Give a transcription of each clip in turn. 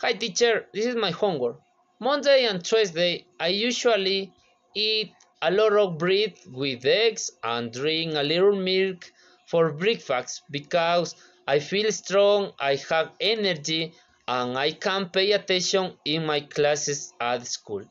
Hi teacher, this is my homework. Monday and Tuesday I usually eat a lot of bread with eggs and drink a little milk for breakfast because I feel strong, I have energy and I can pay attention in my classes at school.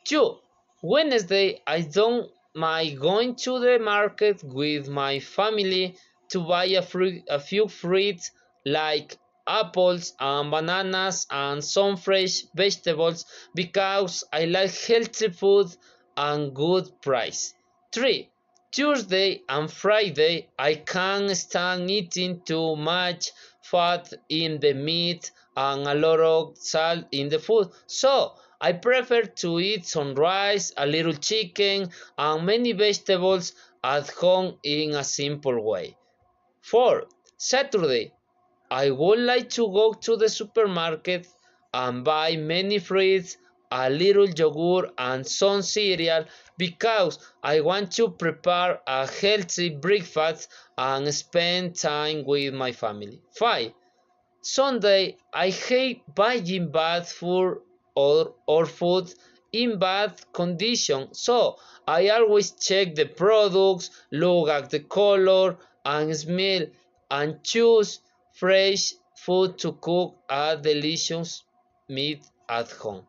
2. Wednesday I don't mind going to the market with my family to buy a few fruits like apples and bananas and some fresh vegetables because I like healthy food and good price. 3. Tuesday and Friday I can't stand eating too much fat in the meat and a lot of salt in the food. So I prefer to eat some rice, a little chicken and many vegetables at home in a simple way. 4. Saturday I would like to go to the supermarket and buy many fruits, a little yogurt and some cereal because I want to prepare a healthy breakfast and spend time with my family. 5. Sunday I hate buying bad food or food in bad condition, so I always check the products, look at the color and smell and choose fresh food to cook a delicious meal at home.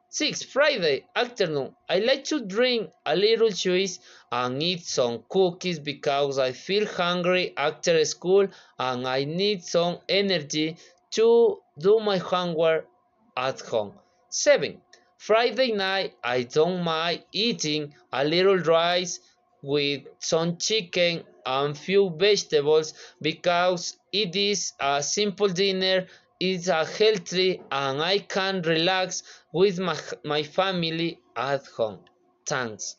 6. Friday afternoon. I like to drink a little juice and eat some cookies because I feel hungry after school and I need some energy to do my homework at home. 7. Friday night I don't mind eating a little rice with some chicken and few vegetables because it is a simple dinner, it's a healthy and I can relax with my family at home. Thanks.